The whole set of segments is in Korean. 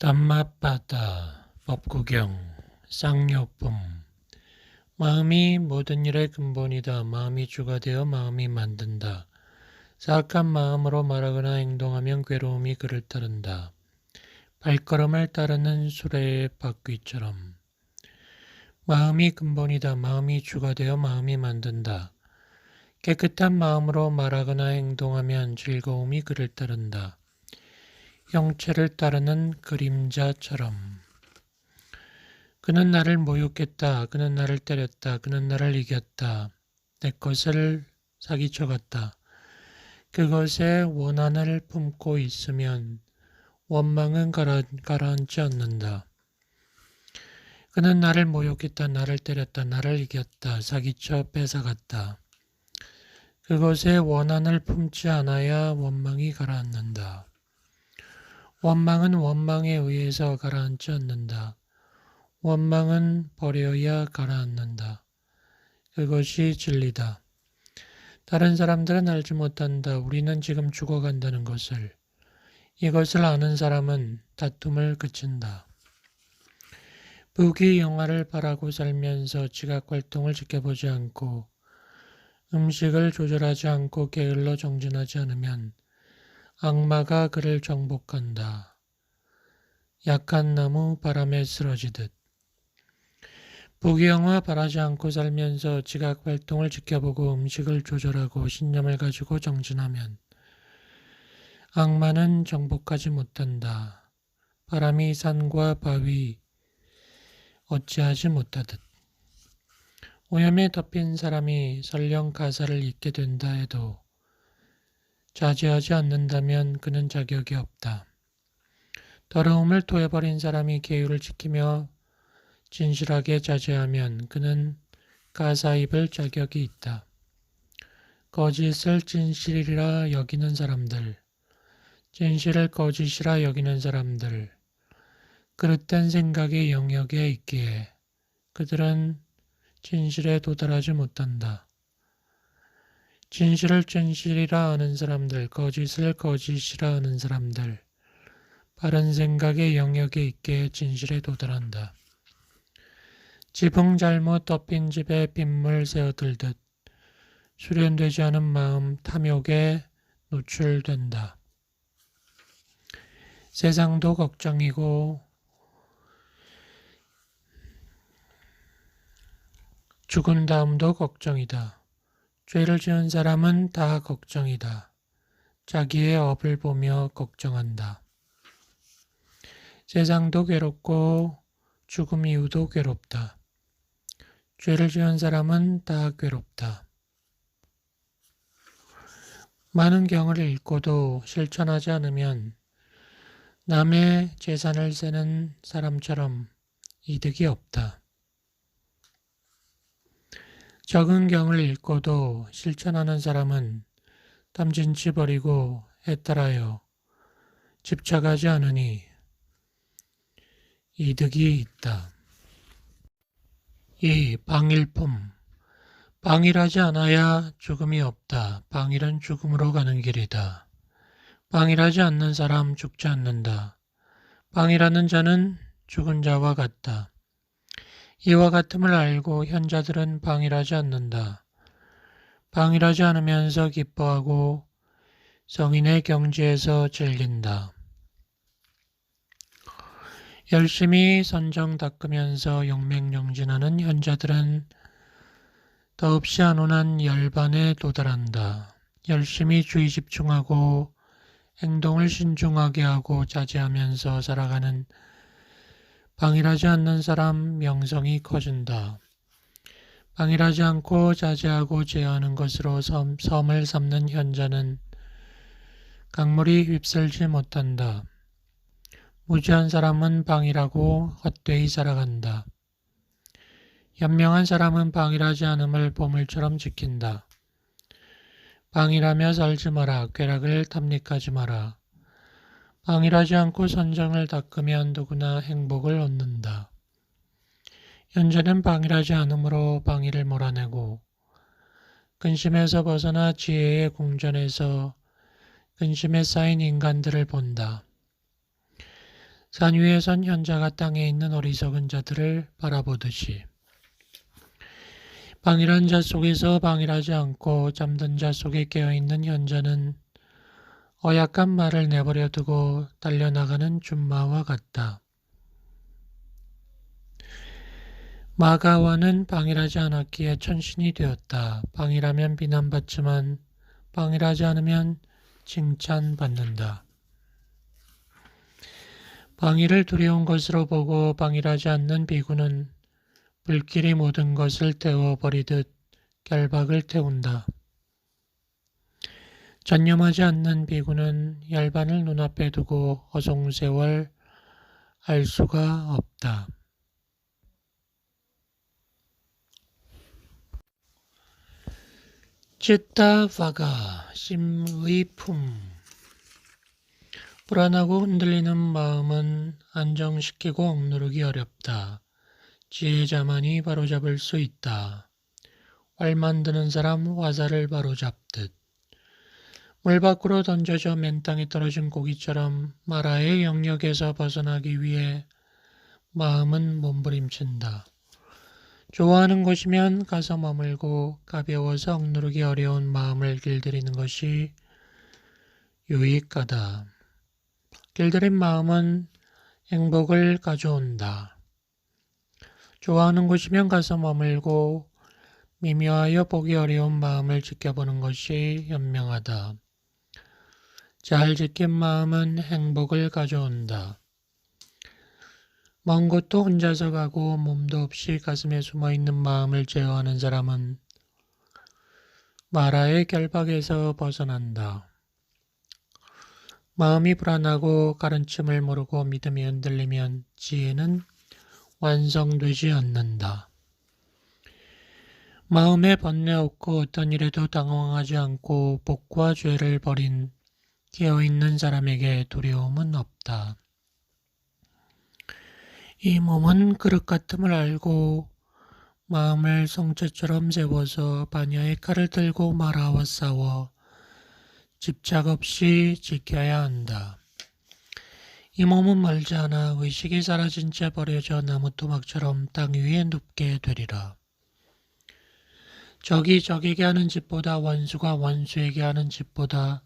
땀맛바다, 법구경, 쌍욕품. 마음이 모든 일의 근본이다. 마음이 주가 되어 마음이 만든다. 사악한 마음으로 말하거나 행동하면 괴로움이 그를 따른다. 발걸음을 따르는 수레의 바퀴처럼. 마음이 근본이다. 마음이 주가 되어 마음이 만든다. 깨끗한 마음으로 말하거나 행동하면 즐거움이 그를 따른다. 형체를 따르는 그림자처럼. 그는 나를 모욕했다. 그는 나를 때렸다. 그는 나를 이겼다. 내 것을 사기쳐갔다. 그것에 원한을 품고 있으면 원망은 가라앉지 않는다. 그는 나를 모욕했다. 나를 때렸다. 나를 이겼다. 사기쳐 뺏어갔다. 그것에 원한을 품지 않아야 원망이 가라앉는다. 원망은 원망에 의해서 가라앉지 않는다. 원망은 버려야 가라앉는다. 그것이 진리다. 다른 사람들은 알지 못한다. 우리는 지금 죽어간다는 것을. 이것을 아는 사람은 다툼을 그친다. 부귀 영화를 바라고 살면서 지각 활동을 지켜보지 않고 음식을 조절하지 않고 게을러 정진하지 않으면 악마가 그를 정복한다. 약한 나무 바람에 쓰러지듯. 부귀영화 바라지 않고 살면서 지각 활동을 지켜보고 음식을 조절하고 신념을 가지고 정진하면 악마는 정복하지 못한다. 바람이 산과 바위 어찌하지 못하듯. 오염에 덮인 사람이 설령 가사를 읽게 된다 해도 자제하지 않는다면 그는 자격이 없다. 더러움을 토해버린 사람이 계율을 지키며 진실하게 자제하면 그는 가사 입을 자격이 있다. 거짓을 진실이라 여기는 사람들, 진실을 거짓이라 여기는 사람들, 그릇된 생각의 영역에 있기에 그들은 진실에 도달하지 못한다. 진실을 진실이라 아는 사람들, 거짓을 거짓이라 아는 사람들, 바른 생각의 영역에 있기에 진실에 도달한다. 지붕 잘못 덮인 집에 빗물 새어들듯 수련되지 않은 마음 탐욕에 노출된다. 세상도 걱정이고 죽은 다음도 걱정이다. 죄를 지은 사람은 다 걱정이다. 자기의 업을 보며 걱정한다. 세상도 괴롭고 죽음 이후도 괴롭다. 죄를 지은 사람은 다 괴롭다. 많은 경을 읽고도 실천하지 않으면 남의 재산을 세는 사람처럼 이득이 없다. 적은 경을 읽고도 실천하는 사람은 탐진치 버리고 해탈하여 집착하지 않으니 이득이 있다. 2. 방일품. 방일하지 않아야 죽음이 없다. 방일은 죽음으로 가는 길이다. 방일하지 않는 사람 죽지 않는다. 방일하는 자는 죽은 자와 같다. 이와 같음을 알고 현자들은 방일하지 않는다. 방일하지 않으면서 기뻐하고 성인의 경지에서 즐긴다. 열심히 선정 닦으면서 용맹정진하는 현자들은 더없이 안온한 열반에 도달한다. 열심히 주의 집중하고 행동을 신중하게 하고 자제하면서 살아가는 방일하지 않는 사람 명성이 커진다. 방일하지 않고 자제하고 제어하는 것으로 섬을 삼는 현자는 강물이 휩쓸지 못한다. 무지한 사람은 방일하고 헛되이 살아간다. 현명한 사람은 방일하지 않음을 보물처럼 지킨다. 방일하며 살지 마라. 쾌락을 탐닉하지 마라. 방일하지 않고 선정을 닦으면 누구나 행복을 얻는다. 현재는 방일하지 않으므로 방일을 몰아내고 근심에서 벗어나 지혜의 궁전에서 근심에 쌓인 인간들을 본다. 산 위에선 현자가 땅에 있는 어리석은 자들을 바라보듯이 방일한 자 속에서 방일하지 않고 잠든 자 속에 깨어있는 현자는 어약한 말을 내버려 두고 달려나가는 준마와 같다. 마가와는 방일하지 않았기에 천신이 되었다. 방일하면 비난받지만 방일하지 않으면 칭찬받는다. 방일을 두려운 것으로 보고 방일하지 않는 비구는 불길이 모든 것을 태워버리듯 결박을 태운다. 전념하지 않는 비구는 열반을 눈앞에 두고 어송세월 알 수가 없다. 찌따바가 심의 품 불안하고 흔들리는 마음은 안정시키고 억누르기 어렵다. 지혜자만이 바로잡을 수 있다. 활 만드는 사람 화살을 바로잡듯 물 밖으로 던져져 맨 땅에 떨어진 고기처럼 마라의 영역에서 벗어나기 위해 마음은 몸부림친다. 좋아하는 곳이면 가서 머물고 가벼워서 억누르기 어려운 마음을 길들이는 것이 유익하다. 길들인 마음은 행복을 가져온다. 좋아하는 곳이면 가서 머물고 미묘하여 보기 어려운 마음을 지켜보는 것이 현명하다. 잘 지킨 마음은 행복을 가져온다. 먼 곳도 혼자서 가고 몸도 없이 가슴에 숨어있는 마음을 제어하는 사람은 마라의 결박에서 벗어난다. 마음이 불안하고 가른침을 모르고 믿음이 흔들리면 지혜는 완성되지 않는다. 마음에 번뇌 없고 어떤 일에도 당황하지 않고 복과 죄를 버린 깨어있는 사람에게 두려움은 없다. 이 몸은 그릇 같음을 알고 마음을 성체처럼 세워서 반야의 칼을 들고 마라와 싸워 집착 없이 지켜야 한다. 이 몸은 멀지 않아 의식이 사라진 채 버려져 나무토막처럼 땅 위에 눕게 되리라. 적이 적에게 하는 짓보다 원수가 원수에게 하는 짓보다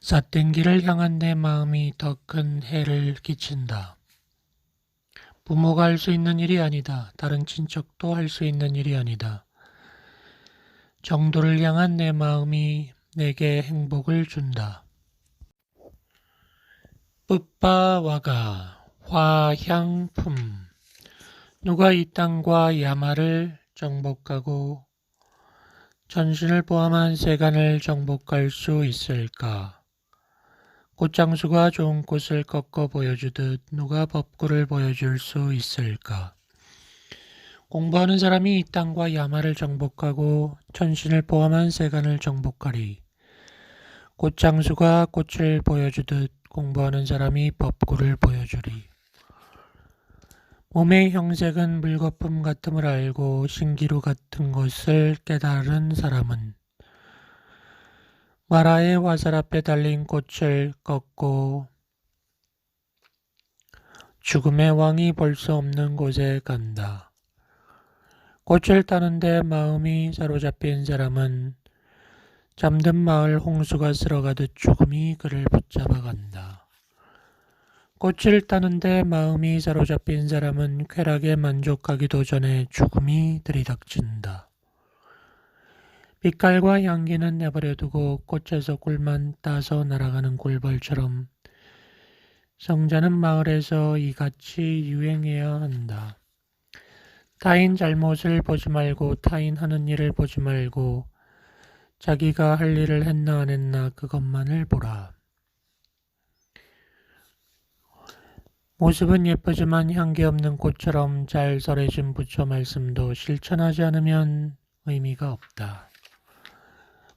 삿된 향한 내 마음이 더 큰 해를 끼친다. 부모가 할 수 있는 일이 아니다. 다른 친척도 할 수 있는 일이 아니다. 정도를 향한 내 마음이 내게 행복을 준다. 뿌빠와가 화향품 누가 이 땅과 야마를 정복하고 전신을 포함한 세간을 정복할 수 있을까? 꽃장수가 좋은 꽃을 꺾어 보여주듯 누가 법구를 보여줄 수 있을까? 공부하는 사람이 이 땅과 야마를 정복하고 천신을 포함한 세간을 정복하리. 꽃장수가 꽃을 보여주듯 공부하는 사람이 법구를 보여주리. 몸의 형색은 물거품 같음을 알고 신기루 같은 것을 깨달은 사람은 마라의 화살 앞에 달린 꽃을 꺾고 죽음의 왕이 볼 수 없는 곳에 간다. 꽃을 따는데 마음이 사로잡힌 사람은 잠든 마을 홍수가 쓸어가듯 죽음이 그를 붙잡아 간다. 꽃을 따는데 마음이 사로잡힌 사람은 쾌락에 만족하기도 전에 죽음이 들이닥친다. 빛깔과 향기는 내버려두고 꽃에서 꿀만 따서 날아가는 꿀벌처럼 성자는 마을에서 이같이 유행해야 한다. 타인 잘못을 보지 말고 타인 하는 일을 보지 말고 자기가 할 일을 했나 안 했나 그것만을 보라. 모습은 예쁘지만 향기 없는 꽃처럼 잘 설해진 부처 말씀도 실천하지 않으면 의미가 없다.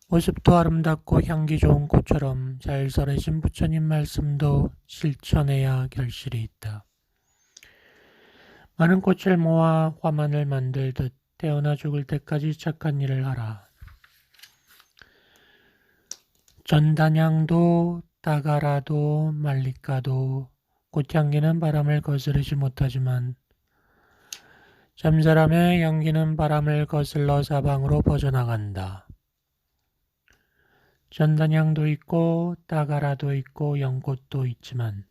모습도 아름답고 향기 좋은 꽃처럼 잘 설해진 부처님 말씀도 실천해야 결실이 있다. 많은 꽃을 모아 화만을 만들듯 태어나 죽을 때까지 착한 일을 하라. 전단양도 다가라도 말리까도 꽃향기는 바람을 거스르지 못하지만 잠사람의 향기는 바람을 거슬러 사방으로 퍼져나간다. 전단향도 있고 따가라도 있고 연꽃도 있지만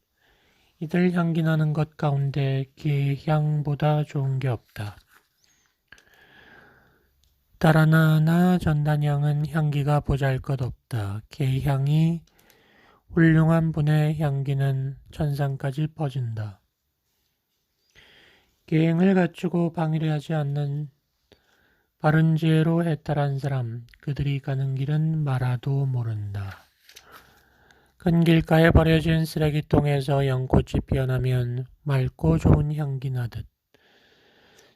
이들 향기 나는 것 가운데 게향보다 좋은 게 없다. 달아나나 전단향은 향기가 보잘것없다. 게향이 훌륭한 분의 향기는 천상까지 퍼진다. 계행을 갖추고 방일하지 않는 바른 지혜로 해탈한 사람, 그들이 가는 길은 말아도 모른다. 큰 길가에 버려진 쓰레기통에서 연꽃이 피어나면 맑고 좋은 향기 나듯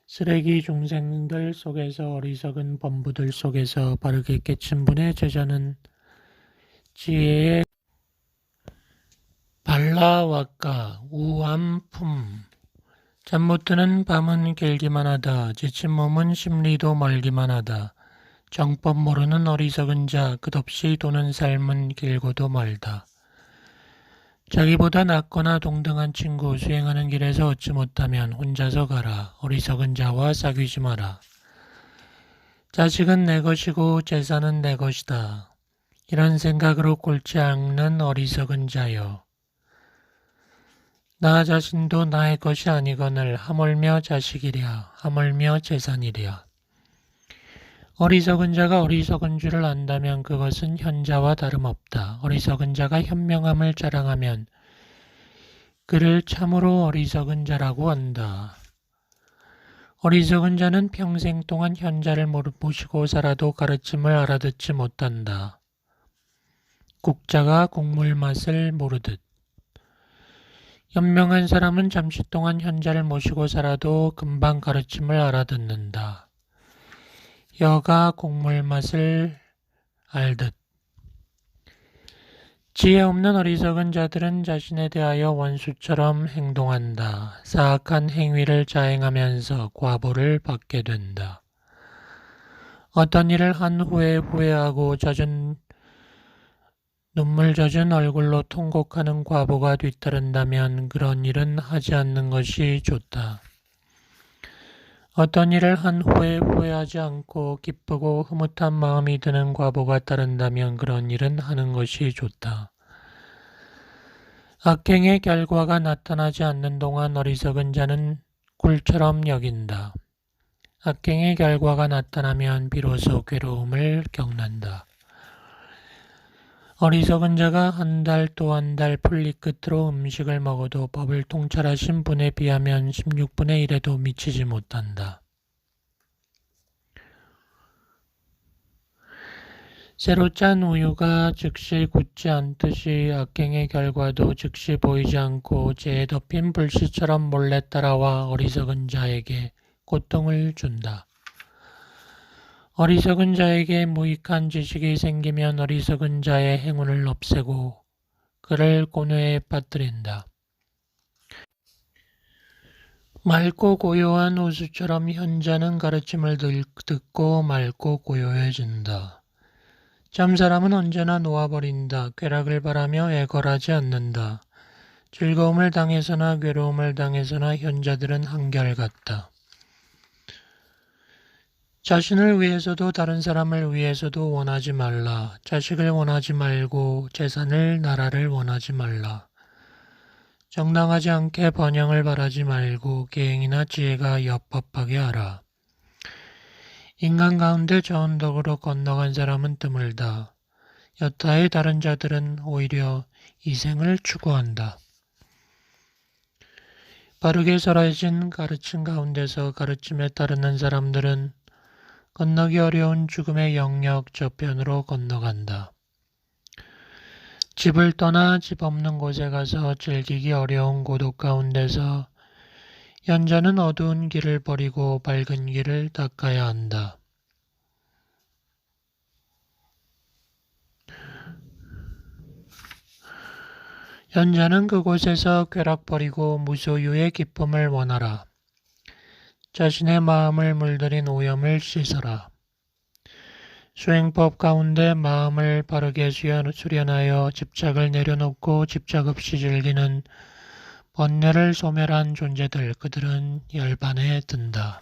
쓰레기 중생들 속에서 어리석은 범부들 속에서 바르게 깨친 분의 제자는 지혜의 발라와까 우암품 잠 못 드는 밤은 길기만 하다. 지친 몸은 심리도 멀기만 하다. 정법 모르는 어리석은 자 끝없이 도는 삶은 길고도 멀다. 자기보다 낫거나 동등한 친구 수행하는 길에서 얻지 못하면 혼자서 가라. 어리석은 자와 사귀지 마라. 자식은 내 것이고 재산은 내 것이다. 이런 생각으로 꼴찌 않는 어리석은 자여. 나 자신도 나의 것이 아니거늘 하물며 자식이랴 하물며 재산이랴. 어리석은 자가 어리석은 줄을 안다면 그것은 현자와 다름없다. 어리석은 자가 현명함을 자랑하면 그를 참으로 어리석은 자라고 한다. 어리석은 자는 평생 동안 현자를 모시고 살아도 가르침을 알아듣지 못한다. 국자가 국물 맛을 모르듯. 현명한 사람은 잠시 동안 현자를 모시고 살아도 금방 가르침을 알아듣는다. 여가 곡물 맛을 알듯. 지혜 없는 어리석은 자들은 자신에 대하여 원수처럼 행동한다. 사악한 행위를 자행하면서 과보를 받게 된다. 어떤 일을 한 후에 후회하고 눈물 젖은 얼굴로 통곡하는 과보가 뒤따른다면 그런 일은 하지 않는 것이 좋다. 어떤 일을 한 후에 후회하지 않고 기쁘고 흐뭇한 마음이 드는 과보가 따른다면 그런 일은 하는 것이 좋다. 악행의 결과가 나타나지 않는 동안 어리석은 자는 꿀처럼 여긴다. 악행의 결과가 나타나면 비로소 괴로움을 겪는다. 어리석은 자가 한 달 또 한 달 풀리 끝으로 음식을 먹어도 법을 통찰하신 분에 비하면 16분의 1에도 미치지 못한다. 새로 짠 우유가 즉시 굳지 않듯이 악행의 결과도 즉시 보이지 않고 재에 덮인 불씨처럼 몰래 따라와 어리석은 자에게 고통을 준다. 어리석은 자에게 무익한 지식이 생기면 어리석은 자의 행운을 없애고 그를 고뇌에 빠뜨린다. 맑고 고요한 우수처럼 현자는 가르침을 듣고 맑고 고요해진다. 잠사람은 언제나 놓아버린다. 쾌락을 바라며 애걸하지 않는다. 즐거움을 당해서나 괴로움을 당해서나 현자들은 한결같다. 자신을 위해서도 다른 사람을 위해서도 원하지 말라. 자식을 원하지 말고 재산을 나라를 원하지 말라. 정당하지 않게 번영을 바라지 말고 계행이나 지혜가 엽법하게 하라. 인간 가운데 저언덕으로 건너간 사람은 드물다. 여타의 다른 자들은 오히려 이생을 추구한다. 바르게 설해진 가르침 가운데서 가르침에 따르는 사람들은 건너기 어려운 죽음의 영역 저편으로 건너간다. 집을 떠나 집 없는 곳에 가서 즐기기 어려운 고독 가운데서 현자는 어두운 길을 버리고 밝은 길을 닦아야 한다. 현자는 그곳에서 쾌락 버리고 무소유의 기쁨을 원하라. 자신의 마음을 물들인 오염을 씻어라. 수행법 가운데 마음을 바르게 수련하여 집착을 내려놓고 집착 없이 즐기는 번뇌를 소멸한 존재들, 그들은 열반에 든다.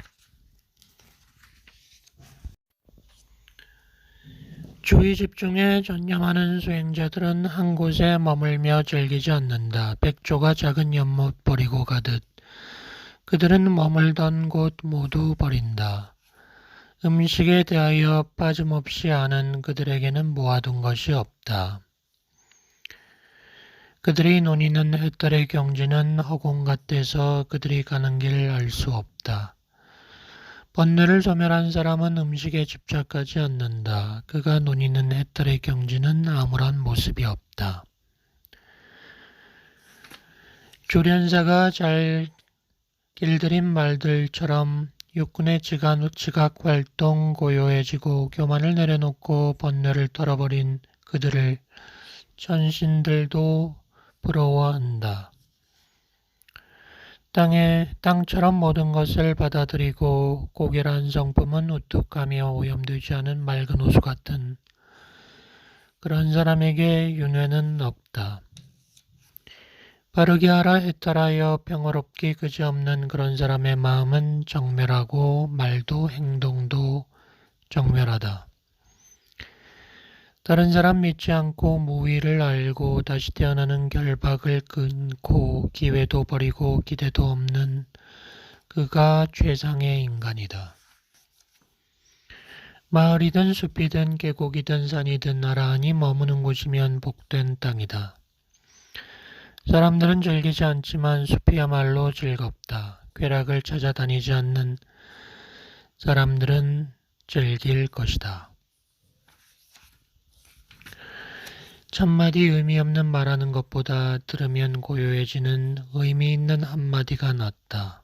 주의 집중에 전념하는 수행자들은 한 곳에 머물며 즐기지 않는다. 백조가 작은 연못 버리고 가듯 그들은 머물던 곳 모두 버린다. 음식에 대하여 빠짐없이 아는 그들에게는 모아둔 것이 없다. 그들이 논의는 햇달의 경지는 허공 같아서 그들이 가는 길 알 수 없다. 번뇌를 소멸한 사람은 음식에 집착하지 않는다. 그가 논의는 햇달의 경지는 아무런 모습이 없다. 조련사가 잘 길들인 말들처럼 육군의 지각활동 고요해지고 교만을 내려놓고 번뇌를 털어버린 그들을 천신들도 부러워한다. 땅처럼 모든 것을 받아들이고 고결한 성품은 우뚝하며 오염되지 않은 맑은 호수 같은 그런 사람에게 윤회는 없다. 바르게 하라 해탈하여 평화롭기 그지없는 그런 사람의 마음은 정멸하고 말도 행동도 정멸하다. 다른 사람 믿지 않고 무의를 알고 다시 태어나는 결박을 끊고 기회도 버리고 기대도 없는 그가 최상의 인간이다. 마을이든 숲이든 계곡이든 산이든 나란히 머무는 곳이면 복된 땅이다. 사람들은 즐기지 않지만 숲이야말로 즐겁다. 쾌락을 찾아다니지 않는 사람들은 즐길 것이다. 천마디 의미 없는 말하는 것보다 들으면 고요해지는 의미 있는 한마디가 낫다.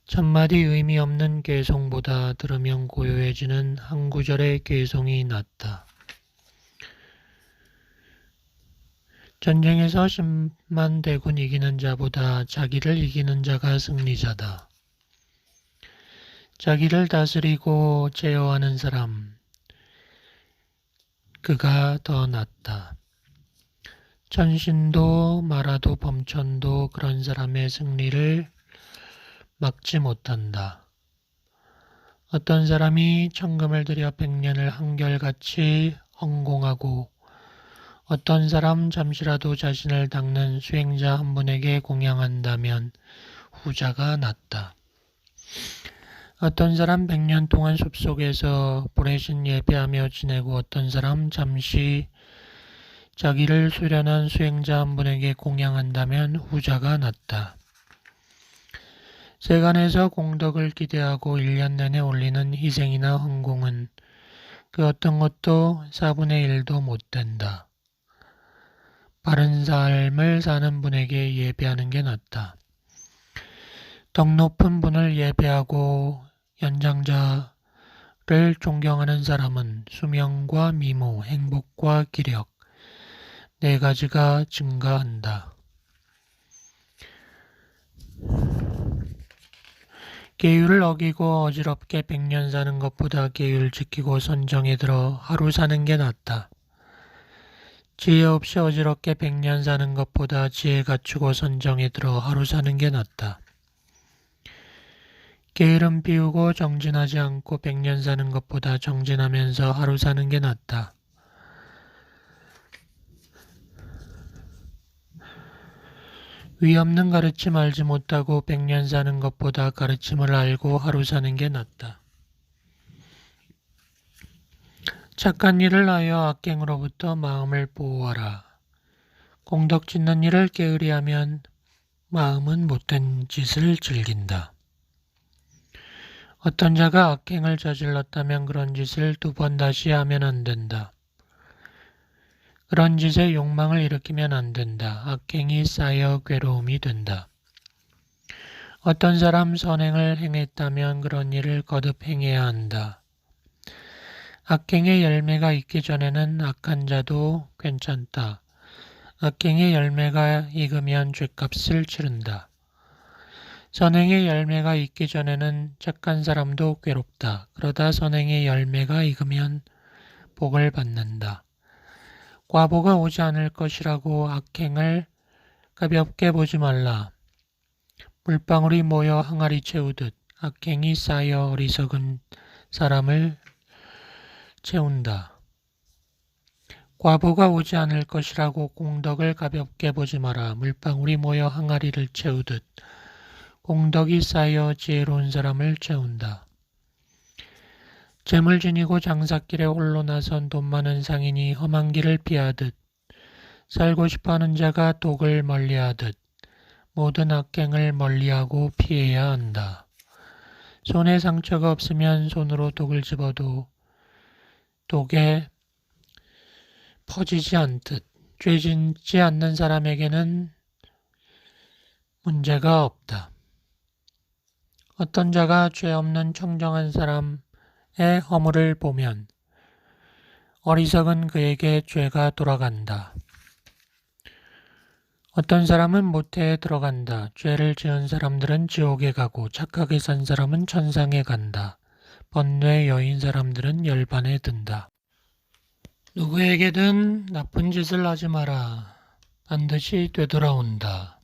천마디 의미 없는 개송보다 들으면 고요해지는 한 구절의 개송이 낫다. 전쟁에서 10만 대군 이기는 자보다 자기를 이기는 자가 승리자다. 자기를 다스리고 제어하는 사람, 그가 더 낫다. 천신도 마라도 범천도 그런 사람의 승리를 막지 못한다. 어떤 사람이 천금을 들여 100년을 한결같이 헌공하고 어떤 사람 잠시라도 자신을 닦는 수행자 한 분에게 공양한다면 후자가 낫다. 어떤 사람 100년 동안 숲속에서 불의신 예배하며 지내고 어떤 사람 잠시 자기를 수련한 수행자 한 분에게 공양한다면 후자가 낫다. 세간에서 공덕을 기대하고 1년 내내 올리는 희생이나 헌공은 그 어떤 것도 4분의 1도 못 된다. 바른 삶을 사는 분에게 예배하는 게 낫다. 덕 높은 분을 예배하고 연장자를 존경하는 사람은 수명과 미모, 행복과 기력, 4가지가 증가한다. 계율을 어기고 어지럽게 100년 사는 것보다 계율 지키고 선정에 들어 하루 사는 게 낫다. 지혜 없이 어지럽게 100년 사는 것보다 지혜 갖추고 선정에 들어 하루 사는 게 낫다. 게으름 피우고 정진하지 않고 100년 사는 것보다 정진하면서 하루 사는 게 낫다. 위 없는 가르침 알지 못하고 100년 사는 것보다 가르침을 알고 하루 사는 게 낫다. 착한 일을 하여 악행으로부터 마음을 보호하라. 공덕 짓는 일을 게으리하면 마음은 못된 짓을 즐긴다. 어떤 자가 악행을 저질렀다면 그런 짓을 2번 다시 하면 안 된다. 그런 짓에 욕망을 일으키면 안 된다. 악행이 쌓여 괴로움이 된다. 어떤 사람 선행을 행했다면 그런 일을 거듭 행해야 한다. 악행의 열매가 있기 전에는 악한 자도 괜찮다. 악행의 열매가 익으면 죗값을 치른다. 선행의 열매가 있기 전에는 착한 사람도 괴롭다. 그러다 선행의 열매가 익으면 복을 받는다. 과보가 오지 않을 것이라고 악행을 가볍게 보지 말라. 물방울이 모여 항아리 채우듯 악행이 쌓여 어리석은 사람을 채운다. 과부가 오지 않을 것이라고 공덕을 가볍게 보지 마라. 물방울이 모여 항아리를 채우듯 공덕이 쌓여 지혜로운 사람을 채운다. 재물 지니고 장사길에 홀로 나선 돈 많은 상인이 험한 길을 피하듯 살고 싶어하는 자가 독을 멀리하듯 모든 악행을 멀리하고 피해야 한다. 손에 상처가 없으면 손으로 독을 집어도 독에 퍼지지 않듯 죄 짓지 않는 사람에게는 문제가 없다. 어떤 자가 죄 없는 청정한 사람의 허물을 보면 어리석은 그에게 죄가 돌아간다. 어떤 사람은 모태에 들어간다. 죄를 지은 사람들은 지옥에 가고 착하게 산 사람은 천상에 간다. 번뇌 여인 사람들은 열반에 든다. 누구에게든 나쁜 짓을 하지 마라. 반드시 되돌아온다.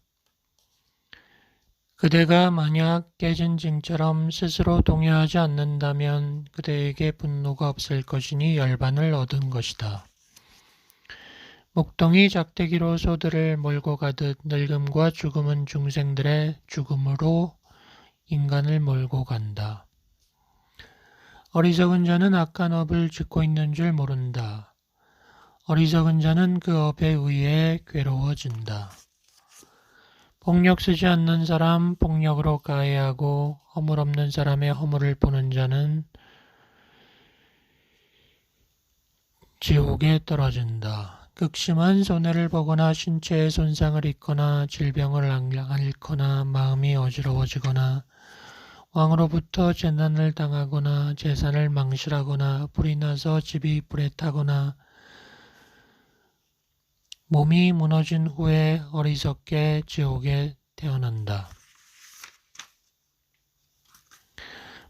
그대가 만약 깨진 징처럼 스스로 동요하지 않는다면 그대에게 분노가 없을 것이니 열반을 얻은 것이다. 목동이 작대기로 소들을 몰고 가듯 늙음과 죽음은 중생들의 죽음으로 인간을 몰고 간다. 어리석은 자는 악한 업을 짓고 있는 줄 모른다. 어리석은 자는 그 업에 의해 괴로워진다. 폭력 쓰지 않는 사람 폭력으로 가해하고 허물 없는 사람의 허물을 보는 자는 지옥에 떨어진다. 극심한 손해를 보거나 신체에 손상을 입거나 질병을 앓거나 마음이 어지러워지거나 왕으로부터 재난을 당하거나 재산을 망실하거나 불이 나서 집이 불에 타거나 몸이 무너진 후에 어리석게 지옥에 태어난다.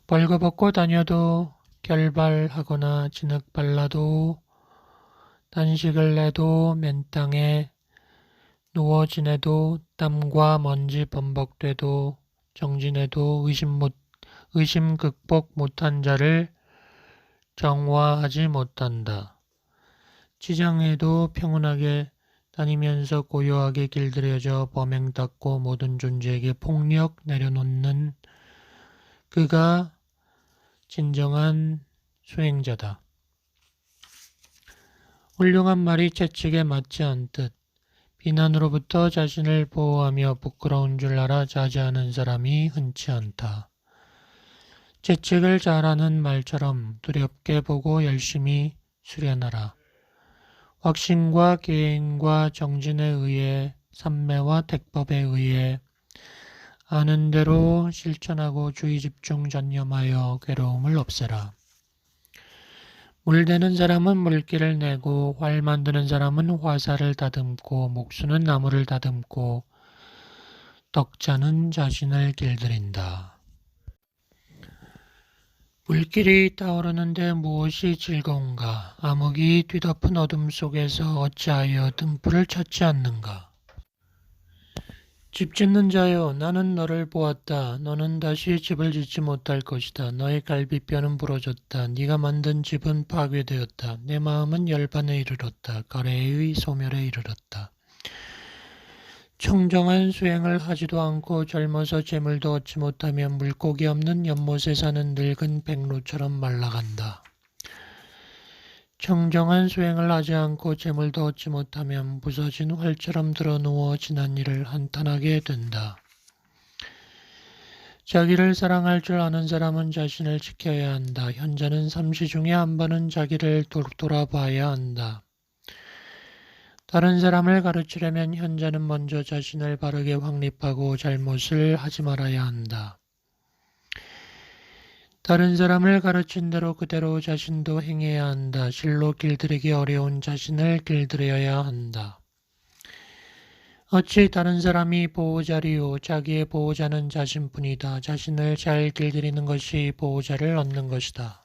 벌거벗고 다녀도 결발하거나 진흙 발라도 단식을 내도 맨땅에 누워 지내도 땀과 먼지 범벅돼도 정진해도 의심 극복 못한 자를 정화하지 못한다. 지장에도 평온하게 다니면서 고요하게 길들여져 범행 닦고 모든 존재에게 폭력 내려놓는 그가 진정한 수행자다. 훌륭한 말이 채찍에 맞지 않듯 비난으로부터 자신을 보호하며 부끄러운 줄 알아 자제하는 사람이 흔치 않다. 채찍을 잘하는 말처럼 두렵게 보고 열심히 수련하라. 확신과 계인과 정진에 의해 삼매와 택법에 의해 아는 대로 실천하고 주의 집중 전념하여 괴로움을 없애라. 물 대는 사람은 물기를 내고 활 만드는 사람은 화살을 다듬고 목수는 나무를 다듬고 덕자는 자신을 길들인다. 물길이 타오르는데 무엇이 즐거운가? 암흑이 뒤덮은 어둠 속에서 어찌하여 등불을 찾지 않는가? 집 짓는 자여, 나는 너를 보았다. 너는 다시 집을 짓지 못할 것이다. 너의 갈비뼈는 부러졌다. 네가 만든 집은 파괴되었다. 내 마음은 열반에 이르렀다. 가래의 소멸에 이르렀다. 청정한 수행을 하지도 않고 젊어서 재물도 얻지 못하면 물고기 없는 연못에 사는 늙은 백로처럼 말라간다. 청정한 수행을 하지 않고 재물도 얻지 못하면 부서진 활처럼 드러누워 지난 일을 한탄하게 된다. 자기를 사랑할 줄 아는 사람은 자신을 지켜야 한다. 현자는 삼시 중에 한 번은 자기를 돌아봐야 한다. 다른 사람을 가르치려면 현자는 먼저 자신을 바르게 확립하고 잘못을 하지 말아야 한다. 다른 사람을 가르친 대로 그대로 자신도 행해야 한다. 실로 길들이기 어려운 자신을 길들여야 한다. 어찌 다른 사람이 보호자리요 자기의 보호자는 자신뿐이다. 자신을 잘 길들이는 것이 보호자를 얻는 것이다.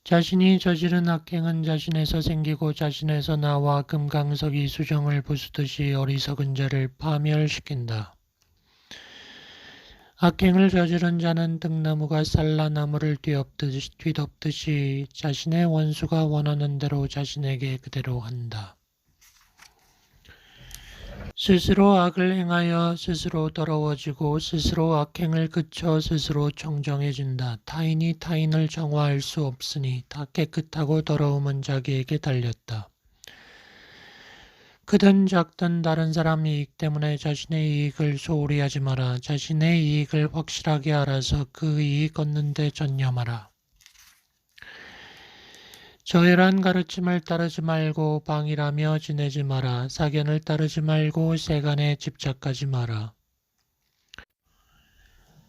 자신이 저지른 악행은 자신에서 생기고 자신에서 나와 금강석이 수정을 부수듯이 어리석은 자를 파멸시킨다. 악행을 저지른 자는 등나무가 쌀라나무를 뒤덮듯이 자신의 원수가 원하는 대로 자신에게 그대로 한다. 스스로 악을 행하여 스스로 더러워지고 스스로 악행을 그쳐 스스로 청정해진다. 타인이 타인을 정화할 수 없으니 다 깨끗하고 더러움은 자기에게 달렸다. 크든 작든 다른 사람 이익 때문에 자신의 이익을 소홀히 하지 마라. 자신의 이익을 확실하게 알아서 그 이익 얻는 데 전념하라. 저열한 가르침을 따르지 말고 방일하며 지내지 마라. 사견을 따르지 말고 세간에 집착하지 마라.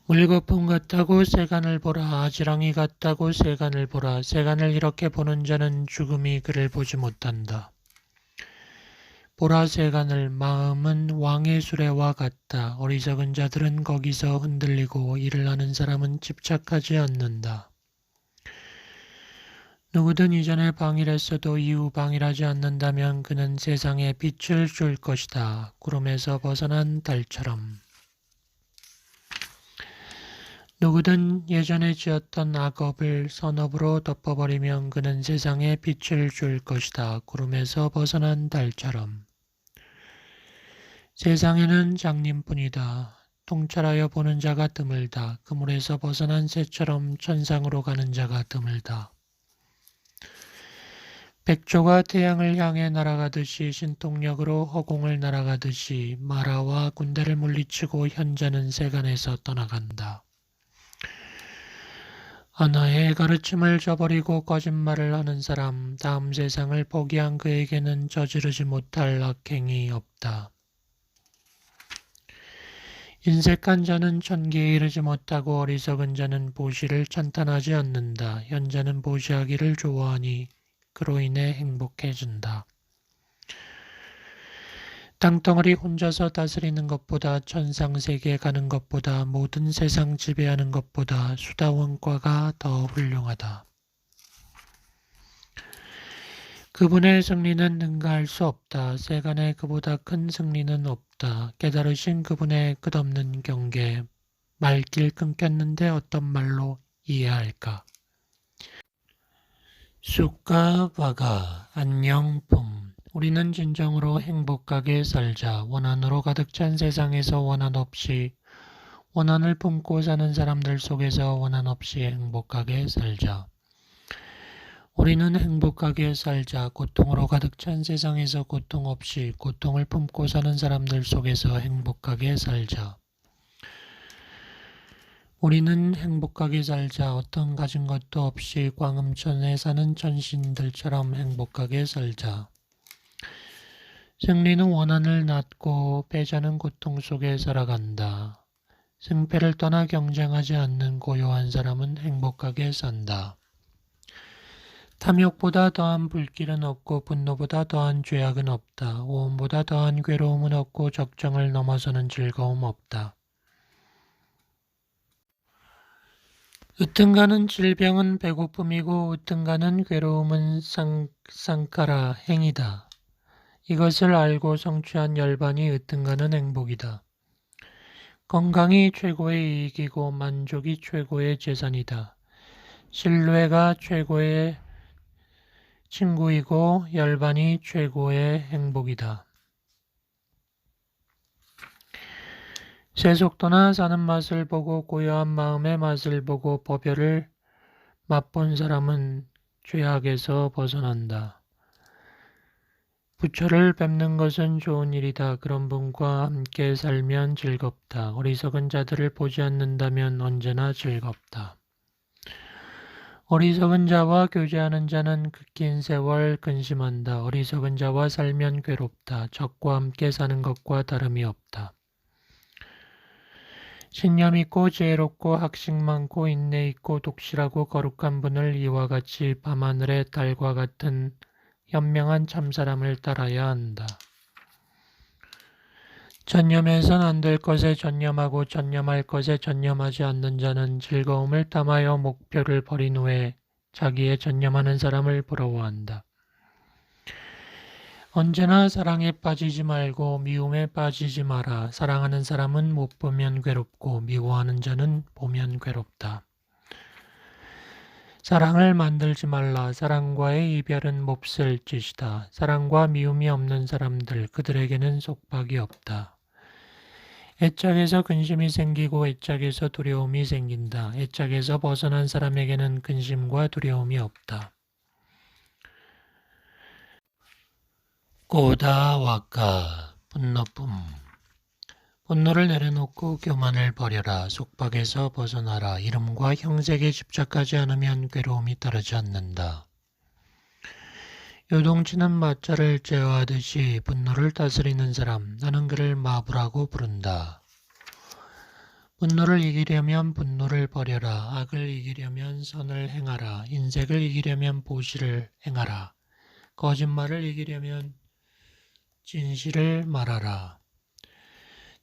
물거품 같다고 세간을 보라. 아지랑이 같다고 세간을 보라. 세간을 이렇게 보는 자는 죽음이 그를 보지 못한다. 보라 세간을 마음은 왕의 수레와 같다. 어리석은 자들은 거기서 흔들리고 일을 하는 사람은 집착하지 않는다. 누구든 이전에 방일했어도 이후 방일하지 않는다면 그는 세상에 빛을 줄 것이다. 구름에서 벗어난 달처럼. 누구든 예전에 지었던 악업을 선업으로 덮어버리면 그는 세상에 빛을 줄 것이다. 구름에서 벗어난 달처럼. 세상에는 장님뿐이다. 통찰하여 보는 자가 드물다. 그물에서 벗어난 새처럼 천상으로 가는 자가 드물다. 백조가 태양을 향해 날아가듯이 신통력으로 허공을 날아가듯이 마라와 군대를 물리치고 현자는 세간에서 떠나간다. 하나의 가르침을 저버리고 거짓말을 하는 사람, 다음 세상을 포기한 그에게는 저지르지 못할 악행이 없다. 인색한 자는 천기에 이르지 못하고 어리석은 자는 보시를 찬탄하지 않는다. 현자는 보시하기를 좋아하니 그로 인해 행복해진다. 땅덩어리 혼자서 다스리는 것보다 천상세계 가는 것보다 모든 세상 지배하는 것보다 수다원과가 더 훌륭하다. 그분의 승리는 능가할 수 없다. 세간에 그보다 큰 승리는 없다. 깨달으신 그분의 끝없는 경계, 말길 끊겼는데 어떤 말로 이해할까? 쑥가바가 안녕품. 우리는 진정으로 행복하게 살자. 원한으로 가득 찬 세상에서 원한 없이 원한을 품고 사는 사람들 속에서 원한 없이 행복하게 살자. 우리는 행복하게 살자. 고통으로 가득 찬 세상에서 고통 없이 고통을 품고 사는 사람들 속에서 행복하게 살자. 우리는 행복하게 살자. 어떤 가진 것도 없이 광음천에 사는 천신들처럼 행복하게 살자. 승리는 원한을 낳고 패자는 고통 속에 살아간다. 승패를 떠나 경쟁하지 않는 고요한 사람은 행복하게 산다. 탐욕보다 더한 불길은 없고 분노보다 더한 죄악은 없다. 오음보다 더한 괴로움은 없고 적정을 넘어서는 즐거움 없다. 으뜸가는 질병은 배고픔이고 으뜸가는 괴로움은 쌍까라 행이다. 이것을 알고 성취한 열반이 으뜸가는 행복이다. 건강이 최고의 이익이고 만족이 최고의 재산이다. 신뢰가 최고의 친구이고 열반이 최고의 행복이다. 세속도나 사는 맛을 보고 고요한 마음의 맛을 보고 법열을 맛본 사람은 죄악에서 벗어난다. 부처를 뵙는 것은 좋은 일이다. 그런 분과 함께 살면 즐겁다. 어리석은 자들을 보지 않는다면 언제나 즐겁다. 어리석은 자와 교제하는 자는 그 긴 세월 근심한다. 어리석은 자와 살면 괴롭다. 적과 함께 사는 것과 다름이 없다. 신념 있고 지혜롭고 학식 많고 인내 있고 독실하고 거룩한 분을 이와 같이 밤하늘의 달과 같은 현명한 참사람을 따라야 한다. 전념해선 안 될 것에 전념하고 전념할 것에 전념하지 않는 자는 즐거움을 탐하여 목표를 버린 후에 자기에 전념하는 사람을 부러워한다. 언제나 사랑에 빠지지 말고 미움에 빠지지 마라. 사랑하는 사람은 못 보면 괴롭고 미워하는 자는 보면 괴롭다. 사랑을 만들지 말라. 사랑과의 이별은 몹쓸 짓이다. 사랑과 미움이 없는 사람들, 그들에게는 속박이 없다. 애착에서 근심이 생기고 애착에서 두려움이 생긴다. 애착에서 벗어난 사람에게는 근심과 두려움이 없다. 꼬다 와까 분노뿐. 분노를 내려놓고 교만을 버려라. 속박에서 벗어나라. 이름과 형색에 집착하지 않으면 괴로움이 따르지 않는다. 요동치는 마차를 제어하듯이 분노를 다스리는 사람, 나는 그를 마부라고 부른다. 분노를 이기려면 분노를 버려라. 악을 이기려면 선을 행하라. 인색을 이기려면 보시를 행하라. 거짓말을 이기려면 진실을 말하라.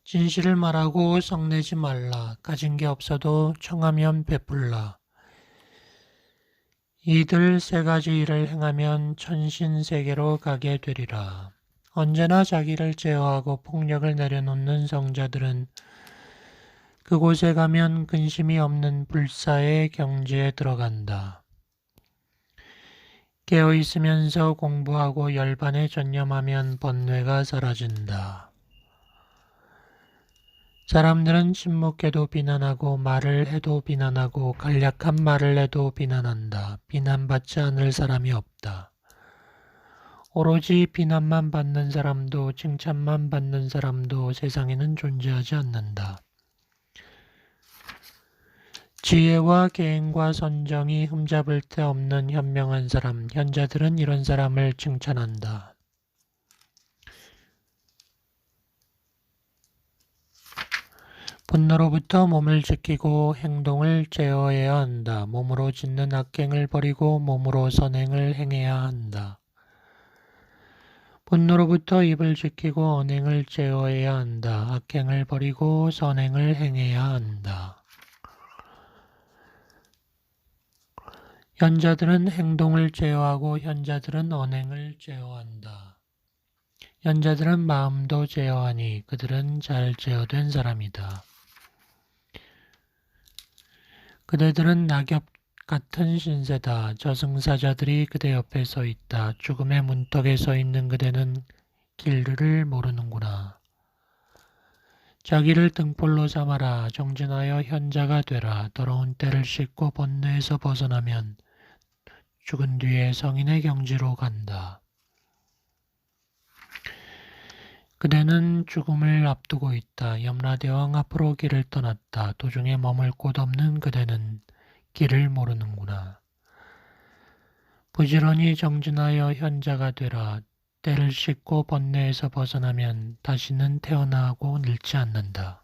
진실을 말하고 성내지 말라. 가진 게 없어도 청하면 베풀라. 이들 세 가지 일을 행하면 천신세계로 가게 되리라. 언제나 자기를 제어하고 폭력을 내려놓는 성자들은 그곳에 가면 근심이 없는 불사의 경지에 들어간다. 깨어있으면서 공부하고 열반에 전념하면 번뇌가 사라진다. 사람들은 침묵해도 비난하고 말을 해도 비난하고 간략한 말을 해도 비난한다. 비난받지 않을 사람이 없다. 오로지 비난만 받는 사람도 칭찬만 받는 사람도 세상에는 존재하지 않는다. 지혜와 계행과 선정이 흠잡을 데 없는 현명한 사람, 현자들은 이런 사람을 칭찬한다. 분노로부터 몸을 지키고 행동을 제어해야 한다. 몸으로 짓는 악행을 버리고 몸으로 선행을 행해야 한다. 분노로부터 입을 지키고 언행을 제어해야 한다. 악행을 버리고 선행을 행해야 한다. 현자들은 행동을 제어하고 현자들은 언행을 제어한다. 현자들은 마음도 제어하니 그들은 잘 제어된 사람이다. 그대들은 낙엽 같은 신세다. 저승사자들이 그대 옆에 서 있다. 죽음의 문턱에 서 있는 그대는 길을 모르는구나. 자기를 등불로 삼아라. 정진하여 현자가 되라. 더러운 때를 씻고 번뇌에서 벗어나면 죽은 뒤에 성인의 경지로 간다. 그대는 죽음을 앞두고 있다. 염라대왕 앞으로 길을 떠났다. 도중에 머물 곳 없는 그대는 길을 모르는구나. 부지런히 정진하여 현자가 되라. 때를 씻고 번뇌에서 벗어나면 다시는 태어나고 늙지 않는다.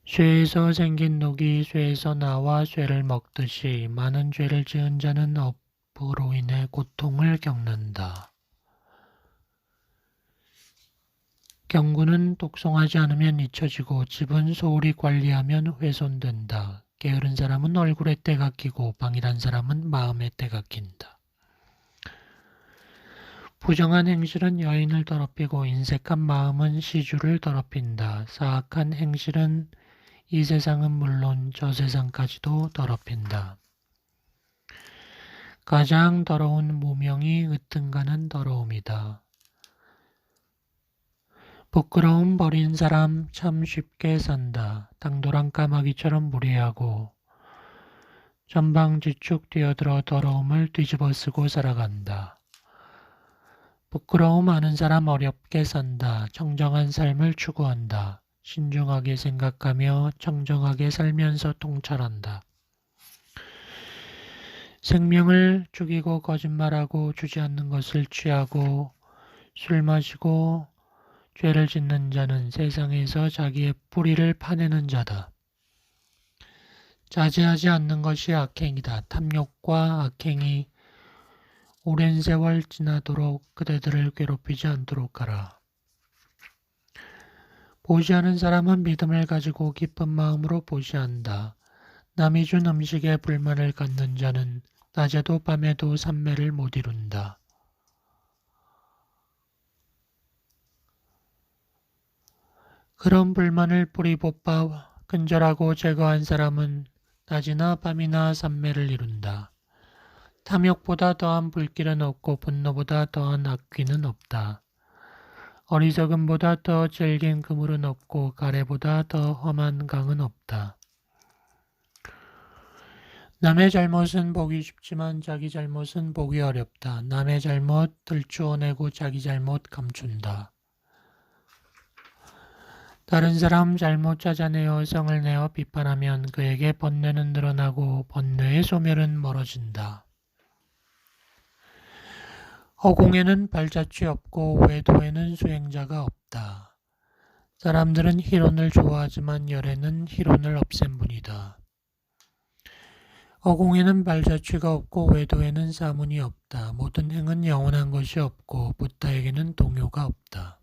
쇠에서 생긴 녹이 쇠에서 나와 쇠를 먹듯이 많은 죄를 지은 자는 업으로 인해 고통을 겪는다. 경구는 독송하지 않으면 잊혀지고 집은 소홀히 관리하면 훼손된다. 게으른 사람은 얼굴에 때가 끼고 방일한 사람은 마음에 때가 낀다. 부정한 행실은 여인을 더럽히고 인색한 마음은 시주를 더럽힌다. 사악한 행실은 이 세상은 물론 저 세상까지도 더럽힌다. 가장 더러운 무명이 으뜸가는 더러움이다. 부끄러움 버린 사람 참 쉽게 산다. 당돌한 까마귀처럼 무례하고 전방지축 뛰어들어 더러움을 뒤집어 쓰고 살아간다. 부끄러움 많은 사람 어렵게 산다. 청정한 삶을 추구한다. 신중하게 생각하며 청정하게 살면서 통찰한다. 생명을 죽이고 거짓말하고 주지 않는 것을 취하고 술 마시고 죄를 짓는 자는 세상에서 자기의 뿌리를 파내는 자다. 자제하지 않는 것이 악행이다. 탐욕과 악행이 오랜 세월 지나도록 그대들을 괴롭히지 않도록 하라. 보시하는 사람은 믿음을 가지고 기쁜 마음으로 보시한다. 남이 준 음식에 불만을 갖는 자는 낮에도 밤에도 삼매를 못 이룬다. 그런 불만을 뿌리 뽑아 근절하고 제거한 사람은 낮이나 밤이나 삼매를 이룬다. 탐욕보다 더한 불길은 없고 분노보다 더한 악귀는 없다. 어리석음보다 더 질긴 그물은 없고 가래보다 더 험한 강은 없다. 남의 잘못은 보기 쉽지만 자기 잘못은 보기 어렵다. 남의 잘못 들추어내고 자기 잘못 감춘다. 다른 사람 잘못 찾아내어 성을 내어 비판하면 그에게 번뇌는 늘어나고 번뇌의 소멸은 멀어진다. 허공에는 발자취 없고 외도에는 수행자가 없다. 사람들은 희론을 좋아하지만 열에는 희론을 없앤 분이다. 허공에는 발자취가 없고 외도에는 사문이 없다. 모든 행은 영원한 것이 없고 붓다에게는 동요가 없다.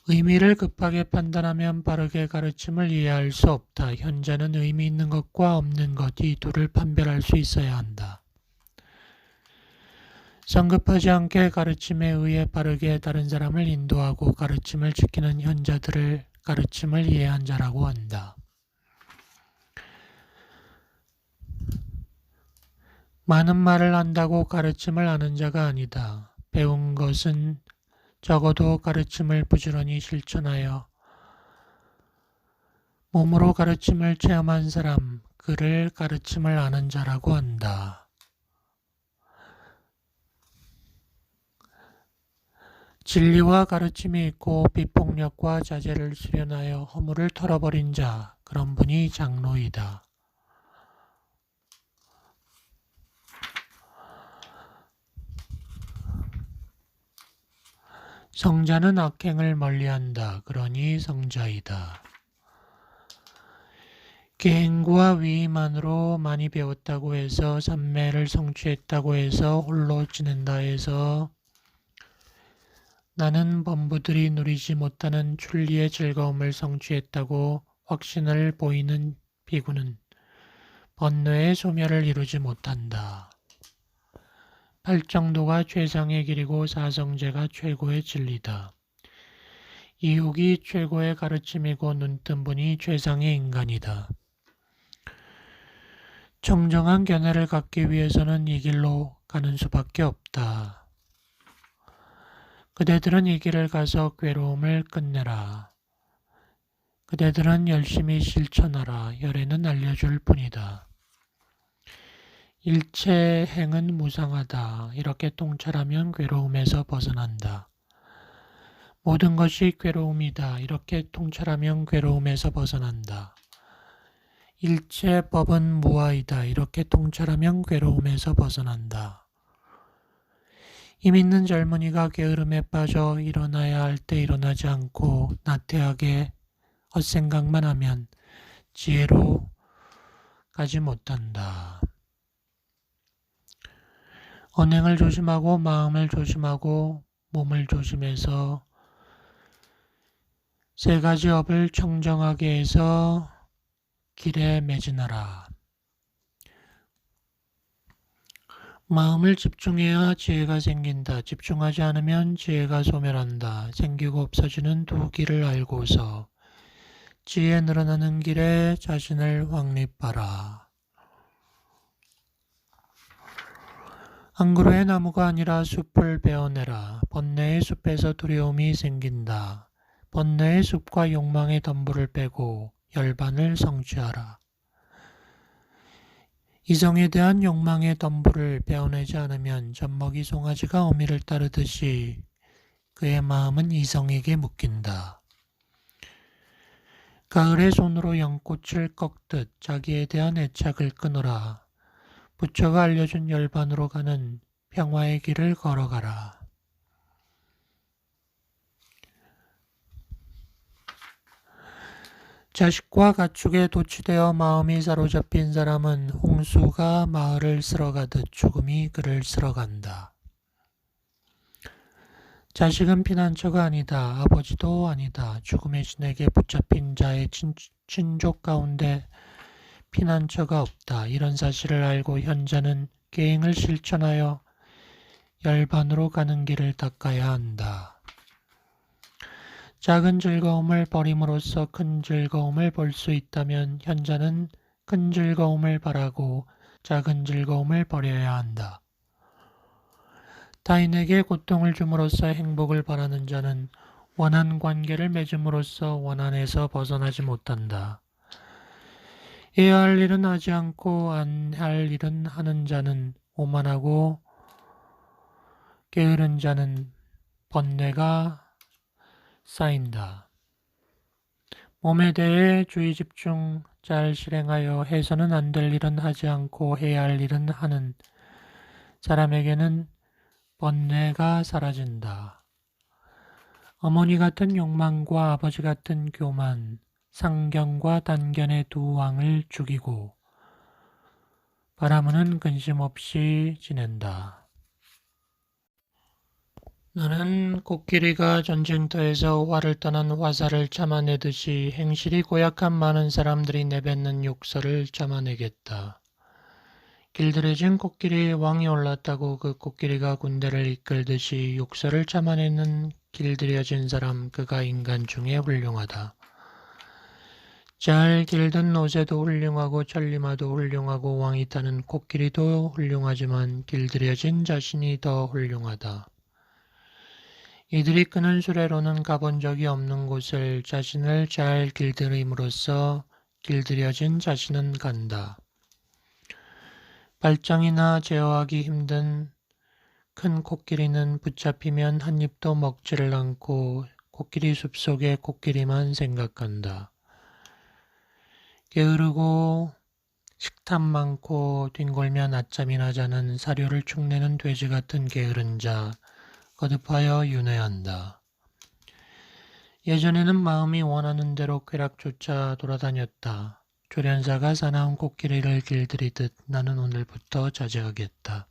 의미를 급하게 판단하면 바르게 가르침을 이해할 수 없다. 현자는 의미 있는 것과 없는 것 이 둘을 판별할 수 있어야 한다. 성급하지 않게 가르침에 의해 바르게 다른 사람을 인도하고 가르침을 지키는 현자들을 가르침을 이해한 자라고 한다. 많은 말을 안다고 가르침을 아는 자가 아니다. 배운 것은 적어도 가르침을 부지런히 실천하여 몸으로 가르침을 체험한 사람, 그를 가르침을 아는 자라고 한다. 진리와 가르침이 있고 비폭력과 자제를 수련하여 허물을 털어버린 자, 그런 분이 장로이다. 성자는 악행을 멀리한다. 그러니 성자이다. 계행과 위만으로 많이 배웠다고 해서 삼매를 성취했다고 해서 홀로 지낸다 해서 나는 범부들이 누리지 못하는 출리의 즐거움을 성취했다고 확신을 보이는 비구는 번뇌의 소멸을 이루지 못한다. 팔정도가 최상의 길이고 사성제가 최고의 진리다. 이욕이 최고의 가르침이고 눈뜬 분이 최상의 인간이다. 청정한 견해를 갖기 위해서는 이 길로 가는 수밖에 없다. 그대들은 이 길을 가서 괴로움을 끝내라. 그대들은 열심히 실천하라. 열애는 알려줄 뿐이다. 일체 행은 무상하다. 이렇게 통찰하면 괴로움에서 벗어난다. 모든 것이 괴로움이다. 이렇게 통찰하면 괴로움에서 벗어난다. 일체 법은 무아이다. 이렇게 통찰하면 괴로움에서 벗어난다. 힘 있는 젊은이가 게으름에 빠져 일어나야 할 때 일어나지 않고 나태하게 헛생각만 하면 지혜로 가지 못한다. 언행을 조심하고 마음을 조심하고 몸을 조심해서 세 가지 업을 청정하게 해서 길에 매진하라. 마음을 집중해야 지혜가 생긴다. 집중하지 않으면 지혜가 소멸한다. 생기고 없어지는 두 길을 알고서 지혜 늘어나는 길에 자신을 확립하라. 안 그루의 나무가 아니라 숲을 베어내라. 번뇌의 숲에서 두려움이 생긴다. 번뇌의 숲과 욕망의 덤불을 빼고 열반을 성취하라. 이성에 대한 욕망의 덤불을 베어내지 않으면 젖먹이 송아지가 어미를 따르듯이 그의 마음은 이성에게 묶인다. 가을에 손으로 연꽃을 꺾듯 자기에 대한 애착을 끊어라. 부처가 알려준 열반으로 가는 평화의 길을 걸어가라. 자식과 가축에 도취되어 마음이 사로잡힌 사람은 홍수가 마을을 쓸어가듯 죽음이 그를 쓸어간다. 자식은 피난처가 아니다. 아버지도 아니다. 죽음의 신에게 붙잡힌 자의 친족 가운데 피난처가 없다. 이런 사실을 알고 현자는 계행을 실천하여 열반으로 가는 길을 닦아야 한다. 작은 즐거움을 버림으로써 큰 즐거움을 볼 수 있다면 현자는 큰 즐거움을 바라고 작은 즐거움을 버려야 한다. 타인에게 고통을 줌으로써 행복을 바라는 자는 원한 관계를 맺음으로써 원한에서 벗어나지 못한다. 해야 할 일은 하지 않고 안 할 일은 하는 자는 오만하고 게으른 자는 번뇌가 쌓인다. 몸에 대해 주의 집중 잘 실행하여 해서는 안 될 일은 하지 않고 해야 할 일은 하는 사람에게는 번뇌가 사라진다. 어머니 같은 욕망과 아버지 같은 교만, 상견과 단견의 두 왕을 죽이고 바라무는 근심 없이 지낸다. 나는 코끼리가 전쟁터에서 활을 떠난 화살을 참아내듯이 행실이 고약한 많은 사람들이 내뱉는 욕설을 참아내겠다. 길들여진 코끼리의 왕이 올랐다고 그 코끼리가 군대를 이끌듯이 욕설을 참아내는 길들여진 사람, 그가 인간 중에 훌륭하다. 잘 길든 노새도 훌륭하고 천리마도 훌륭하고 왕이 타는 코끼리도 훌륭하지만 길들여진 자신이 더 훌륭하다. 이들이 끄는 수레로는 가본 적이 없는 곳을 자신을 잘 길들임으로써 길들여진 자신은 간다. 발장이나 제어하기 힘든 큰 코끼리는 붙잡히면 한 입도 먹지를 않고 코끼리 숲속의 코끼리만 생각한다. 게으르고 식탐 많고 뒹굴며 낮잠이나 자는 사료를 축내는 돼지 같은 게으른 자, 거듭하여 윤회한다. 예전에는 마음이 원하는 대로 쾌락조차 돌아다녔다. 조련사가 사나운 코끼리를 길들이듯 나는 오늘부터 자제하겠다.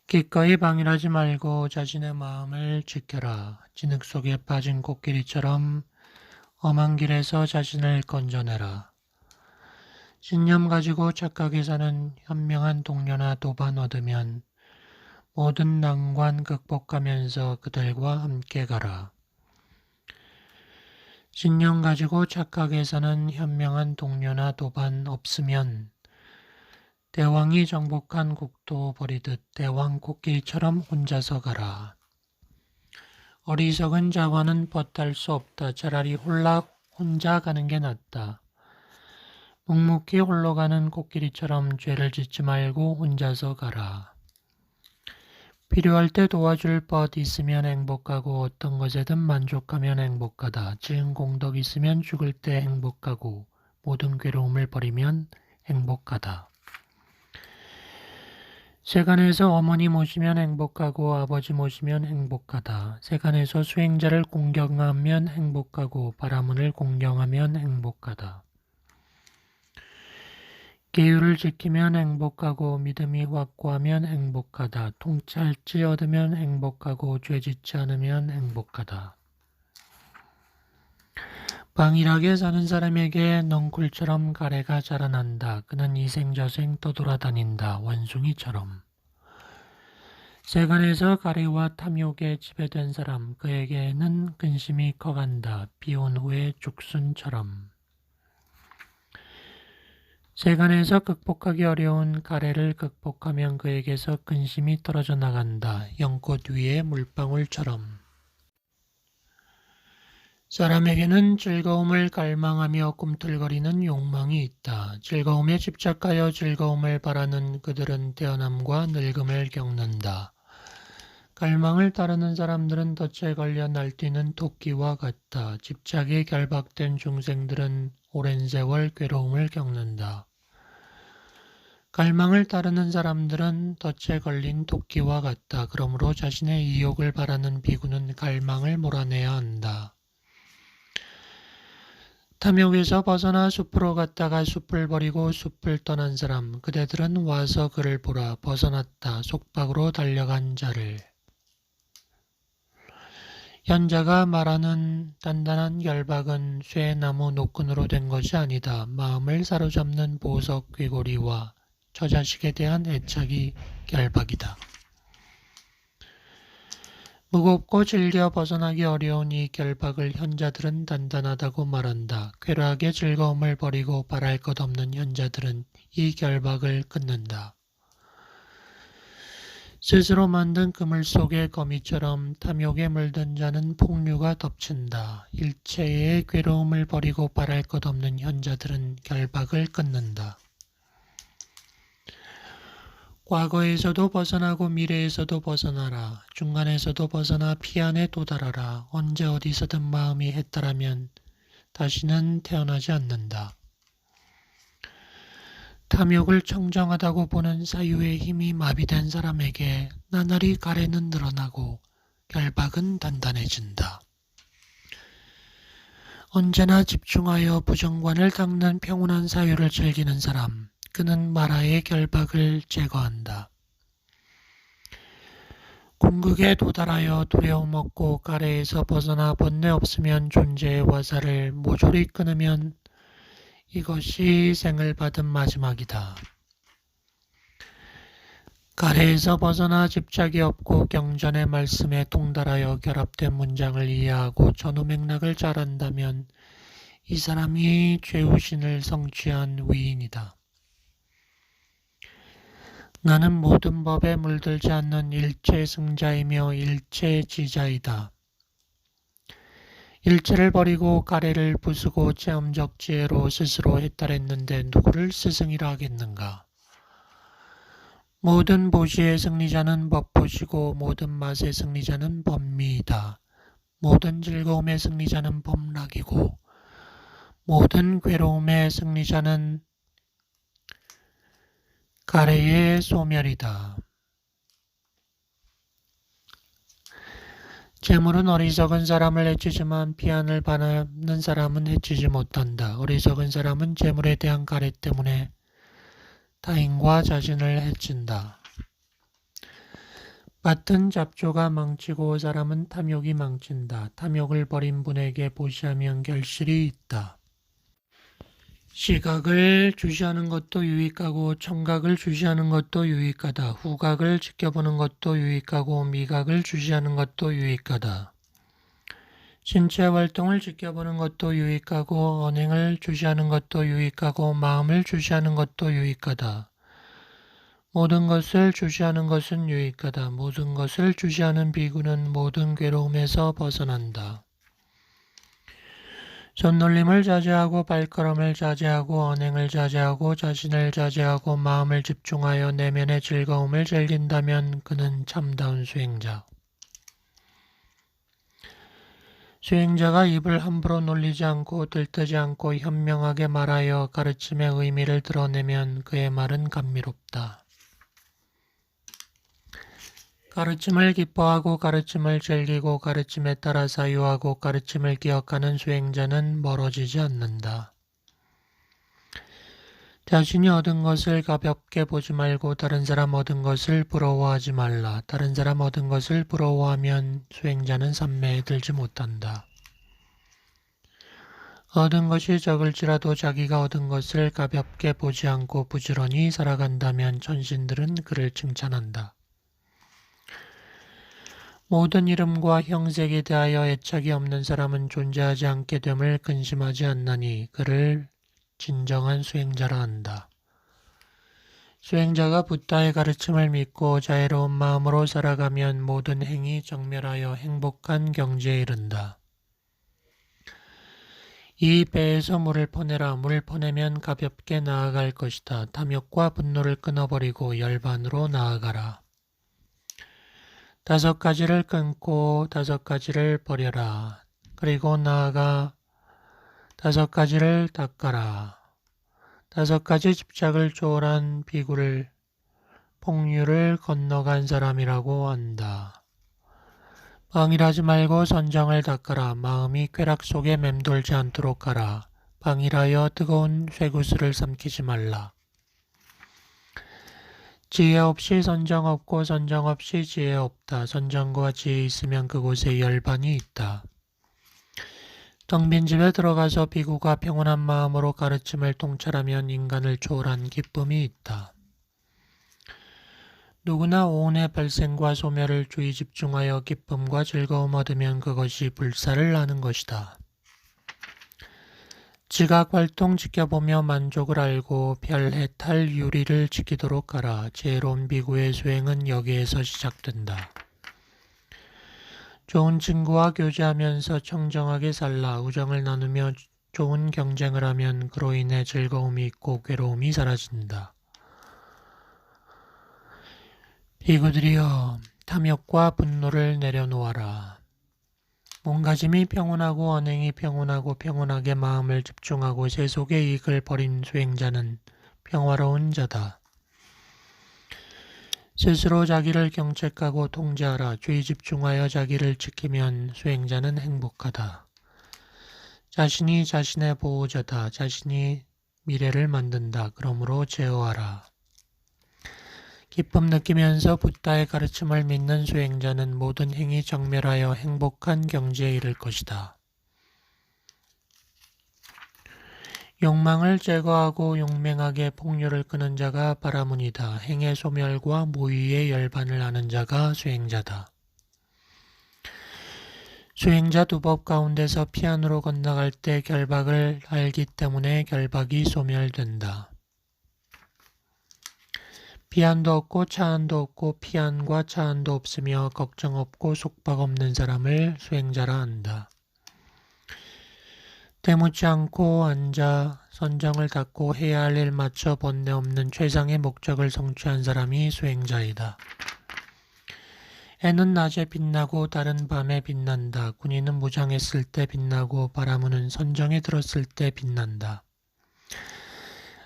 기꺼이 방일하지 말고 자신의 마음을 지켜라. 진흙 속에 빠진 코끼리처럼 험한 길에서 자신을 건져내라. 신념 가지고 착하게 사는 현명한 동료나 도반 얻으면 모든 난관 극복하면서 그들과 함께 가라. 신념 가지고 착하게 사는 현명한 동료나 도반 없으면 대왕이 정복한 국도 버리듯 대왕 코끼리처럼 혼자서 가라. 어리석은 자와는 벗할 수 없다. 차라리 혼자 가는 게 낫다. 묵묵히 홀로 가는 코끼리처럼 죄를 짓지 말고 혼자서 가라. 필요할 때 도와줄 법 있으면 행복하고 어떤 것에든 만족하면 행복하다. 지은 공덕 있으면 죽을 때 행복하고 모든 괴로움을 버리면 행복하다. 세간에서 어머니 모시면 행복하고 아버지 모시면 행복하다. 세간에서 수행자를 공경하면 행복하고 바라문을 공경하면 행복하다. 계율을 지키면 행복하고 믿음이 확고하면 행복하다. 통찰지 얻으면 행복하고 죄짓지 않으면 행복하다. 방일하게 사는 사람에게 넝쿨처럼 가래가 자라난다. 그는 이생저생 떠돌아다닌다. 원숭이처럼. 세간에서 가래와 탐욕에 지배된 사람, 그에게는 근심이 커간다. 비온 후의 죽순처럼. 세간에서 극복하기 어려운 가래를 극복하면 그에게서 근심이 떨어져 나간다. 연꽃 위의 물방울처럼. 사람에게는 즐거움을 갈망하며 꿈틀거리는 욕망이 있다. 즐거움에 집착하여 즐거움을 바라는 그들은 태어남과 늙음을 겪는다. 갈망을 따르는 사람들은 덫에 걸려 날뛰는 토끼와 같다. 집착에 결박된 중생들은 오랜 세월 괴로움을 겪는다. 갈망을 따르는 사람들은 덫에 걸린 토끼와 같다. 그러므로 자신의 이욕을 바라는 비구는 갈망을 몰아내야 한다. 탐욕에서 벗어나 숲으로 갔다가 숲을 버리고 숲을 떠난 사람, 그대들은 와서 그를 보라. 벗어났다. 속박으로 달려간 자를. 현자가 말하는 단단한 결박은 쇠나무 노끈으로 된 것이 아니다. 마음을 사로잡는 보석 귀고리와 처자식에 대한 애착이 결박이다. 무겁고 질겨 벗어나기 어려운 이 결박을 현자들은 단단하다고 말한다. 쾌락의 즐거움을 버리고 바랄 것 없는 현자들은 이 결박을 끊는다. 스스로 만든 그물 속의 거미처럼 탐욕에 물든 자는 폭류가 덮친다. 일체의 괴로움을 버리고 바랄 것 없는 현자들은 결박을 끊는다. 과거에서도 벗어나고 미래에서도 벗어나라. 중간에서도 벗어나 피안에 도달하라. 언제 어디서든 마음이 했다라면 다시는 태어나지 않는다. 탐욕을 청정하다고 보는 사유의 힘이 마비된 사람에게 나날이 가래는 늘어나고 결박은 단단해진다. 언제나 집중하여 부정관을 닦는 평온한 사유를 즐기는 사람, 그는 마라의 결박을 제거한다. 궁극에 도달하여 두려움 없고 가래에서 벗어나 번뇌 없으면 존재의 화살을 모조리 끊으면 이것이 생을 받은 마지막이다. 가래에서 벗어나 집착이 없고 경전의 말씀에 통달하여 결합된 문장을 이해하고 전후 맥락을 잘 안다면 이 사람이 죄우신을 성취한 위인이다. 나는 모든 법에 물들지 않는 일체승자이며 일체지자이다. 일체를 버리고 가래를 부수고 체험적 지혜로 스스로 해탈했는데 누구를 스승이라 하겠는가? 모든 보시의 승리자는 법보시고 모든 맛의 승리자는 법미이다. 모든 즐거움의 승리자는 법락이고 모든 괴로움의 승리자는 가래의 소멸이다. 재물은 어리석은 사람을 해치지만 비안을 받는 사람은 해치지 못한다. 어리석은 사람은 재물에 대한 가래 때문에 타인과 자신을 해친다. 맡은 잡초가 망치고 사람은 탐욕이 망친다. 탐욕을 버린 분에게 보시하면 결실이 있다. 시각을 주시하는 것도 유익하고 청각을 주시하는 것도 유익하다. 후각을 지켜보는 것도 유익하고 미각을 주시하는 것도 유익하다. 신체 활동을 지켜보는 것도 유익하고 언행을 주시하는 것도 유익하고 마음을 주시하는 것도 유익하다. 모든 것을 주시하는 것은 유익하다. 모든 것을 주시하는 비구는 모든 괴로움에서 벗어난다. 손놀림을 자제하고 발걸음을 자제하고 언행을 자제하고 자신을 자제하고 마음을 집중하여 내면의 즐거움을 즐긴다면 그는 참다운 수행자. 수행자가 입을 함부로 놀리지 않고 들뜨지 않고 현명하게 말하여 가르침의 의미를 드러내면 그의 말은 감미롭다. 가르침을 기뻐하고 가르침을 즐기고 가르침에 따라 사유하고 가르침을 기억하는 수행자는 멀어지지 않는다. 자신이 얻은 것을 가볍게 보지 말고 다른 사람 얻은 것을 부러워하지 말라. 다른 사람 얻은 것을 부러워하면 수행자는 삼매에 들지 못한다. 얻은 것이 적을지라도 자기가 얻은 것을 가볍게 보지 않고 부지런히 살아간다면 천신들은 그를 칭찬한다. 모든 이름과 형색에 대하여 애착이 없는 사람은 존재하지 않게 됨을 근심하지 않나니 그를 진정한 수행자라 한다. 수행자가 붓다의 가르침을 믿고 자애로운 마음으로 살아가면 모든 행이 정멸하여 행복한 경지에 이른다. 이 배에서 물을 퍼내라. 물을 퍼내면 가볍게 나아갈 것이다. 탐욕과 분노를 끊어버리고 열반으로 나아가라. 5가지를 끊고 5가지를 버려라. 그리고 나아가 5가지를 닦아라. 5가지 집착을 초월한 비구를 폭류를 건너간 사람이라고 한다. 방일하지 말고 선정을 닦아라. 마음이 쾌락 속에 맴돌지 않도록 하라. 방일하여 뜨거운 쇠구슬을 삼키지 말라. 지혜 없이 선정 없고 선정 없이 지혜 없다. 선정과 지혜 있으면 그곳에 열반이 있다. 텅 빈 집에 들어가서 비구가 평온한 마음으로 가르침을 통찰하면 인간을 초월한 기쁨이 있다. 누구나 오온의 발생과 소멸을 주의 집중하여 기쁨과 즐거움 얻으면 그것이 불사를 아는 것이다. 지각 활동 지켜보며 만족을 알고 별, 해, 달, 유리를 지키도록 하라. 지혜로운 비구의 수행은 여기에서 시작된다. 좋은 친구와 교제하면서 청정하게 살라. 우정을 나누며 좋은 경쟁을 하면 그로 인해 즐거움이 있고 괴로움이 사라진다. 비구들이여, 탐욕과 분노를 내려놓아라. 몸가짐이 평온하고 언행이 평온하고 평온하게 마음을 집중하고 세속의 이익을 버린 수행자는 평화로운 자다. 스스로 자기를 경책하고 통제하라. 주의 집중하여 자기를 지키면 수행자는 행복하다. 자신이 자신의 보호자다. 자신이 미래를 만든다. 그러므로 제어하라. 기쁨 느끼면서 붓다의 가르침을 믿는 수행자는 모든 행위 정멸하여 행복한 경지에 이를 것이다. 욕망을 제거하고 용맹하게 폭류를 끄는 자가 바라문이다. 행의 소멸과 무의의 열반을 아는 자가 수행자다. 수행자 두 법 가운데서 피안으로 건너갈 때 결박을 알기 때문에 결박이 소멸된다. 비안도 없고 차안도 없고 피안과 차안도 없으며 걱정 없고 속박 없는 사람을 수행자라 한다. 대묻지 않고 앉아 선정을 닦고 해야 할 일 맞춰 번뇌 없는 최상의 목적을 성취한 사람이 수행자이다. 해는 낮에 빛나고 달은 밤에 빛난다. 군인은 무장했을 때 빛나고 바라무는 선정에 들었을 때 빛난다.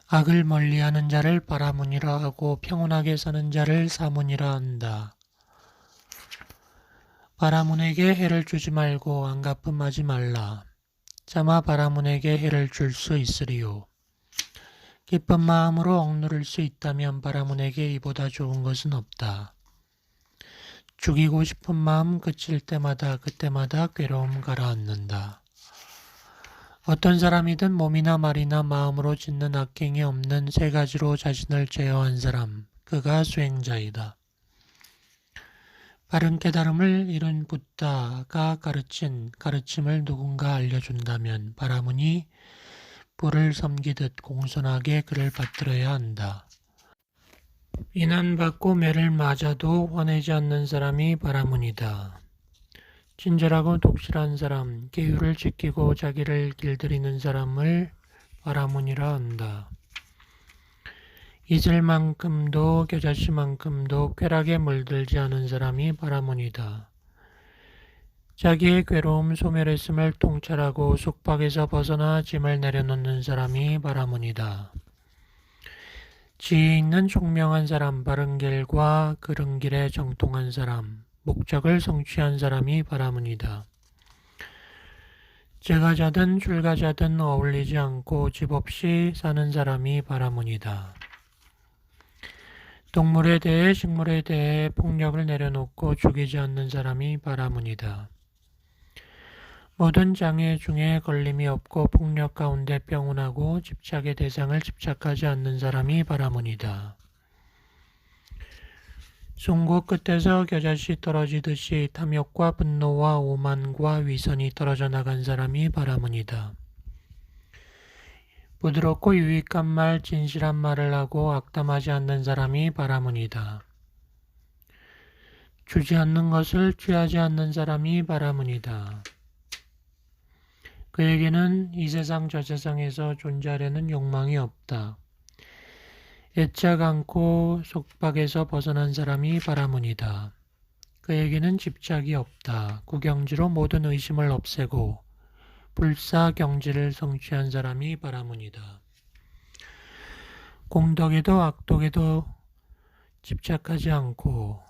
악을 멀리하는 자를 바라문이라 하고 평온하게 사는 자를 사문이라 한다. 바라문에게 해를 주지 말고 안갚음하지 말라. 차마 바라문에게 해를 줄 수 있으리요. 기쁜 마음으로 억누를 수 있다면 바라문에게 이보다 좋은 것은 없다. 죽이고 싶은 마음 그칠 때마다 그때마다 괴로움 가라앉는다. 어떤 사람이든 몸이나 말이나 마음으로 짓는 악행이 없는 세 가지로 자신을 제어한 사람, 그가 수행자이다. 바른 깨달음을 이룬 붓다가 가르친 가르침을 누군가 알려준다면 바라문이 불을 섬기듯 공손하게 그를 받들어야 한다. 비난받고 매를 맞아도 화내지 않는 사람이 바라문이다. 친절하고 독실한 사람, 계율을 지키고 자기를 길들이는 사람을 바라문이라 한다. 이슬만큼도 겨자씨만큼도 쾌락에 물들지 않은 사람이 바라문이다. 자기의 괴로움 소멸했음을 통찰하고 속박에서 벗어나 짐을 내려놓는 사람이 바라문이다. 지혜 있는 총명한 사람, 바른 길과 그른 길에 정통한 사람, 목적을 성취한 사람이 바라문이다. 제가 자든 출가 자든 어울리지 않고 집 없이 사는 사람이 바라문이다. 동물에 대해 식물에 대해 폭력을 내려놓고 죽이지 않는 사람이 바라문이다. 모든 장애 중에 걸림이 없고 폭력 가운데 평온하고 집착의 대상을 집착하지 않는 사람이 바라문이다. 송곳 끝에서 겨자씨 떨어지듯이 탐욕과 분노와 오만과 위선이 떨어져 나간 사람이 바라문이다. 부드럽고 유익한 말, 진실한 말을 하고 악담하지 않는 사람이 바라문이다. 주지 않는 것을 취하지 않는 사람이 바라문이다. 그에게는 이 세상 저 세상에서 존재하려는 욕망이 없다. 애착 않고 속박에서 벗어난 사람이 바라문이다. 그에게는 집착이 없다. 구경지로 모든 의심을 없애고 불사경지를 성취한 사람이 바라문이다. 공덕에도 악독에도 집착하지 않고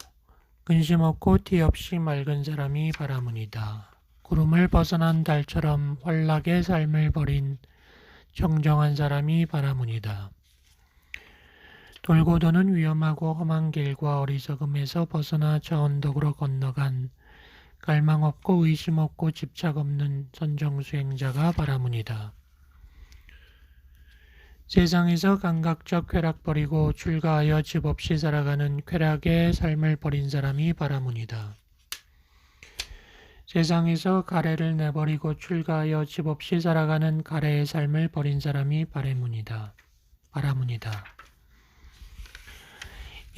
근심 없고 티 없이 맑은 사람이 바라문이다. 구름을 벗어난 달처럼 환락의 삶을 버린 정정한 사람이 바라문이다. 돌고 도는 위험하고 험한 길과 어리석음에서 벗어나 저 언덕으로 건너간 갈망 없고 의심 없고 집착 없는 선정수행자가 바라문이다. 세상에서 감각적 쾌락 버리고 출가하여 집 없이 살아가는 쾌락의 삶을 버린 사람이 바라문이다. 세상에서 가래를 내버리고 출가하여 집 없이 살아가는 가래의 삶을 버린 사람이 바라문이다.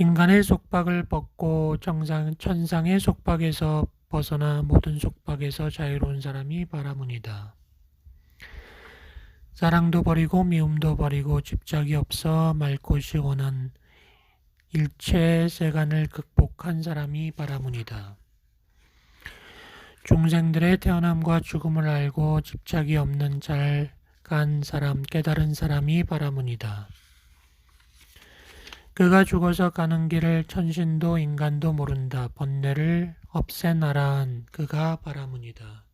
인간의 속박을 벗고 천상의 속박에서 벗어나 모든 속박에서 자유로운 사람이 바라문이다. 사랑도 버리고 미움도 버리고 집착이 없어 맑고 시원한 일체의 세간을 극복한 사람이 바라문이다. 중생들의 태어남과 죽음을 알고 집착이 없는 잘 간 사람, 깨달은 사람이 바라문이다. 그가 죽어서 가는 길을 천신도 인간도 모른다. 번뇌를 없애나란 그가 바라문이다.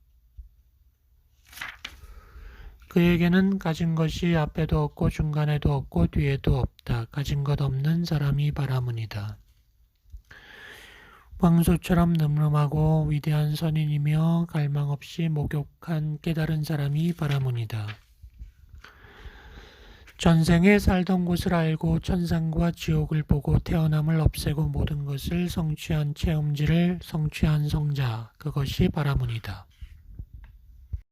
그에게는 가진 것이 앞에도 없고 중간에도 없고 뒤에도 없다. 가진 것 없는 사람이 바라문이다. 황소처럼 늠름하고 위대한 선인이며 갈망 없이 목욕한 깨달은 사람이 바라문이다. 전생에 살던 곳을 알고 천상과 지옥을 보고 태어남을 없애고 모든 것을 성취한 체험지를 성취한 성자, 그것이 바라문이다.